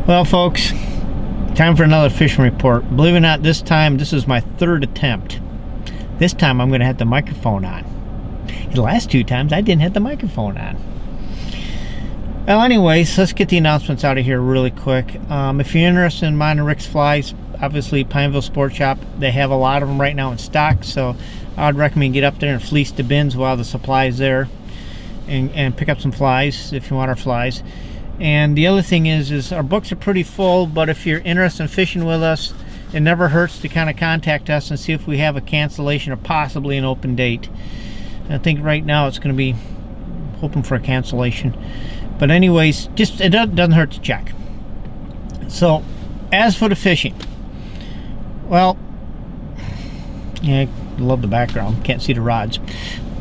Well, folks, time for another fishing report. Believe it or not, this time, this is my third attempt. This time I'm going to have the microphone on. The last two times I didn't have the microphone on. Well, anyways, let's get the announcements out of here really quick. If you're interested in mine and Rick's flies, obviously Pineville Sport Shop, they have a lot of them right now in stock, so I'd recommend get up there and fleece the bins while the supply is there and pick up some flies if you want our flies. And the other thing is our books are pretty full, but if you're interested in fishing with us, it never hurts to kind of contact us and see if we have a cancellation or possibly an open date. And I think right now it's going to be hoping for a cancellation. But anyways, just it doesn't hurt to check. So, as for the fishing, well, yeah, I love the background. Can't see the rods.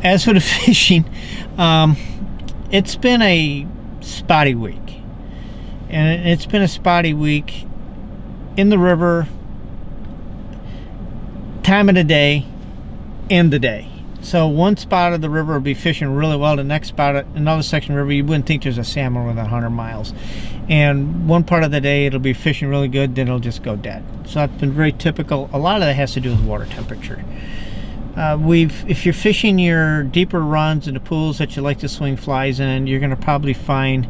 As for the fishing, it's been a spotty week. And it's been a spotty week in the river, time of the day, and the day. So one spot of the river will be fishing really well. The next spot, another section of the river, you wouldn't think there's a salmon within 100 miles. And one part of the day, it'll be fishing really good, then it'll just go dead. So that's been very typical. A lot of that has to do with water temperature. If you're fishing your deeper runs in the pools that you like to swing flies in, you're going to probably find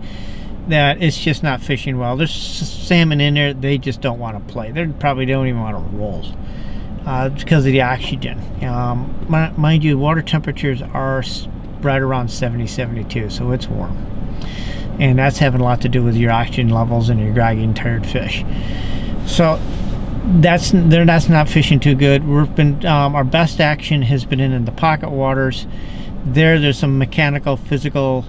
that it's just not fishing well. There's salmon in there, they just don't want to play. They probably don't even want to roll because of the oxygen. Mind you, water temperatures are right around 70, 72, so it's warm. And that's having a lot to do with your oxygen levels and your groggy and tired fish. So that's not fishing too good. Our best action has been in the pocket waters. There's some mechanical, physical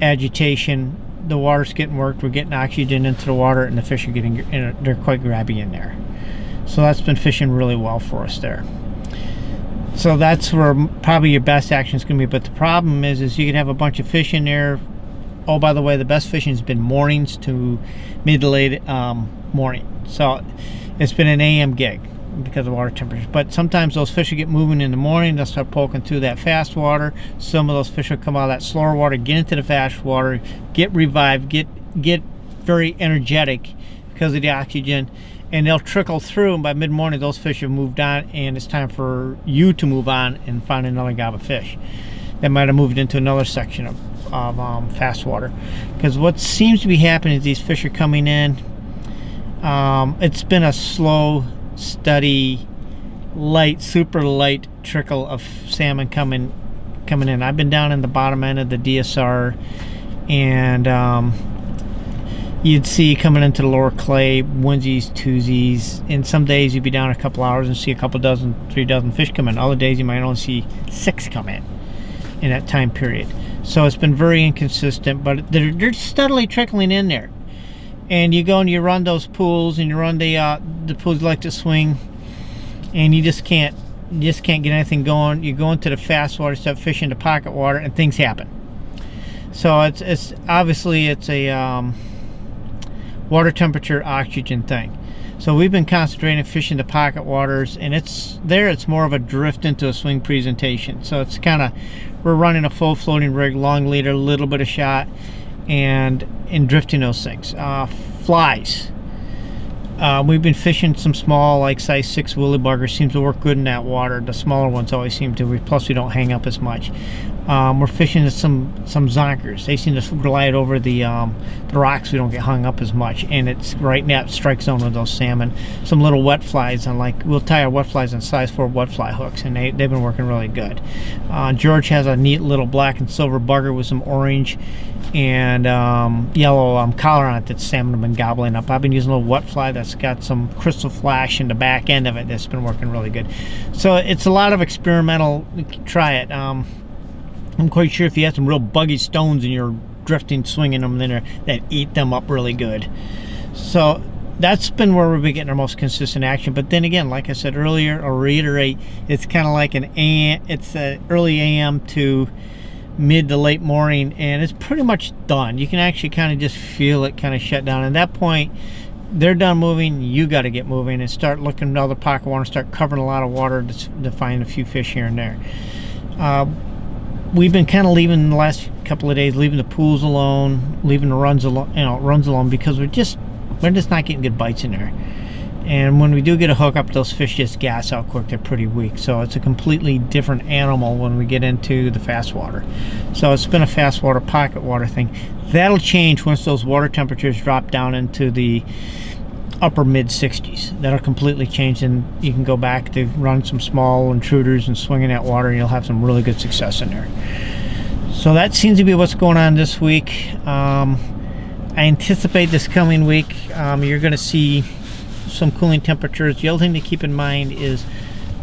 agitation. The water's getting worked. We're getting oxygen into the water, and the fish are they're quite grabby in there. So that's been fishing really well for us there. So that's where probably your best action is going to be. But the problem is you can have a bunch of fish in there. Oh, by the way, the best fishing has been mornings to mid to late morning. So it's been an AM gig because of water temperature. But sometimes those fish will get moving in the morning. They'll start poking through that fast water. Some of those fish will come out of that slower water, get into the fast water, get revived, get very energetic because of the oxygen, and they'll trickle through. And by mid-morning, those fish have moved on, and it's time for you to move on and find another gob of fish that might have moved into another section of fast water. Because what seems to be happening is these fish are coming in. It's been a slow, steady, light, super light trickle of salmon coming in. I've been down in the bottom end of the DSR, and you'd see coming into the lower clay onesies, twosies, and some days you'd be down a couple hours and see a couple dozen, 3 dozen fish come in. Other days you might only see 6 come in that time period. So it's been very inconsistent, but they're steadily trickling in there. And you go and you run those pools, and you run the pools you like to swing, and you just can't get anything going. You go into the fast water, start fishing the pocket water, and things happen. So it's obviously it's a water temperature oxygen thing. So we've been concentrating fishing the pocket waters, and it's more of a drift into a swing presentation. So it's kind of, we're running a full floating rig, long leader, a little bit of shot, and drifting those things. Flies. We've been fishing some small, like size 6 woolly buggers. Seems to work good in that water. The smaller ones always seem to. Plus, we don't hang up as much. We're fishing some zonkers. They seem to glide over the rocks. We don't get hung up as much, and it's right in that strike zone with those salmon. Some little wet flies on, like, we'll tie our wet flies on size 4 wet fly hooks, and they've been working really good. George has a neat little black and silver bugger with some orange and yellow collar on it that salmon have been gobbling up. I've been using a little wet fly that's got some crystal flash in the back end of it that's been working really good. So it's a lot of experimental. Try it. I'm quite sure if you have some real buggy stones and you're drifting, swinging them in there, that eat them up really good. So that's been where we've been getting our most consistent action. But then again, like I said earlier, I'll reiterate, it's kind of like it's an early AM to mid to late morning, and it's pretty much done. You can actually kind of just feel it kind of shut down. At that point, they're done moving. You got to get moving and start looking at other pocket water, start covering a lot of water to find a few fish here and there. We've been kind of leaving the last couple of days, leaving the pools alone, leaving the runs alone, because we're just we're just not getting good bites in there. And when we do get a hookup, those fish just gas out quick. They're pretty weak. So it's a completely different animal when we get into the fast water. So it's been a fast water, pocket water thing. That'll change once those water temperatures drop down into the upper mid 60s. That'll completely change, and you can go back to run some small intruders and swing in that water, and you'll have some really good success in there. So that seems to be what's going on this week. I anticipate this coming week you're going to see some cooling temperatures. The other thing to keep in mind is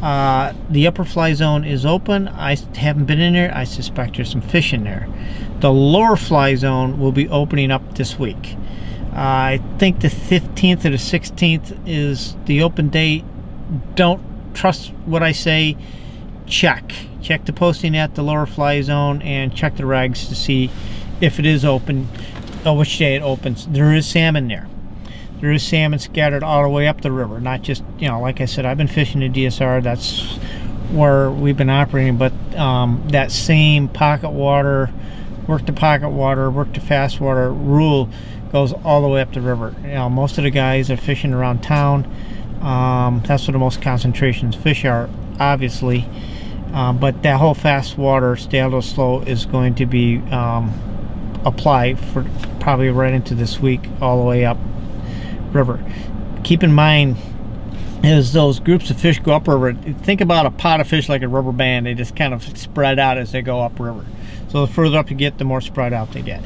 the upper fly zone is open. I haven't been in there. I suspect there's some fish in there. The lower fly zone will be opening up this week. I think the 15th or the 16th is the open date. Don't trust what I say. Check the posting at the lower fly zone and check the regs to see if it is open or which day it opens. There is salmon there. There is salmon scattered all the way up the river, not just, like I said, I've been fishing the DSR. That's where we've been operating, but that same pocket water, work to pocket water, work to fast water rule goes all the way up the river. Most of the guys are fishing around town. That's where the most concentrations of fish are, obviously. But that whole fast water, stay out of slow, is going to be applied for probably right into this week, all the way up river. Keep in mind, as those groups of fish go upriver, think about a pot of fish like a rubber band. They just kind of spread out as they go upriver. So the further up you get, the more spread out they get.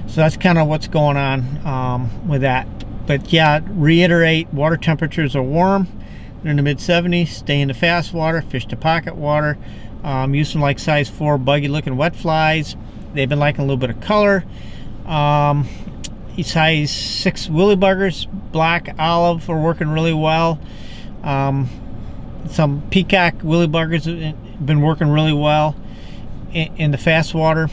So that's kind of what's going on with that. But yeah, reiterate, water temperatures are warm. They're in the mid 70s. Stay in the fast water, fish to pocket water. Use some like size 4 buggy looking wet flies. They've been liking a little bit of color. Size 6 willy buggers, black, olive, are working really well. Some peacock willy buggers have been working really well in the fast water.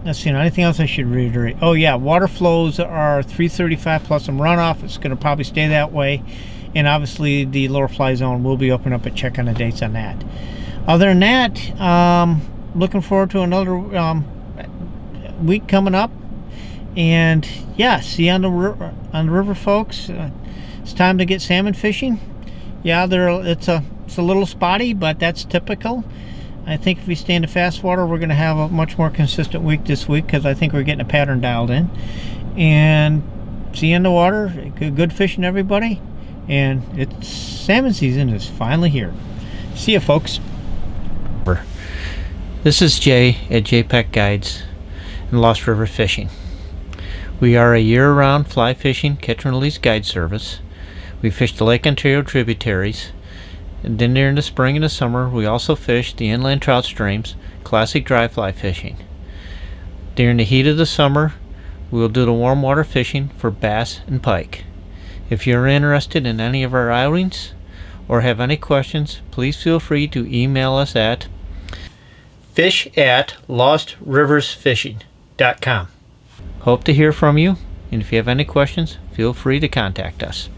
Let's see, anything else I should reiterate? Oh yeah, water flows are 335 plus some runoff. It's going to probably stay that way. And obviously the lower fly zone will be open up. A check on the dates on that. Other than that, looking forward to another week coming up. And yeah, see you on the river, folks. It's time to get salmon fishing. Yeah, it's a little spotty, but that's typical. I think if we stay in the fast water, we're going to have a much more consistent week this week, because I think we're getting a pattern dialed in. And see you in the water. Good fishing, everybody. And it's salmon season is finally here. See you, folks. This is Jay at JPEC Guides and Lost River Fishing. We are a year-round fly fishing catch and release guide service. We fish the Lake Ontario tributaries. And then during the spring and the summer, we also fish the inland trout streams, classic dry fly fishing. During the heat of the summer, we will do the warm water fishing for bass and pike. If you're interested in any of our outings or have any questions, please feel free to email us at fish@lostriversfishing.com. Hope to hear from you, and if you have any questions, feel free to contact us.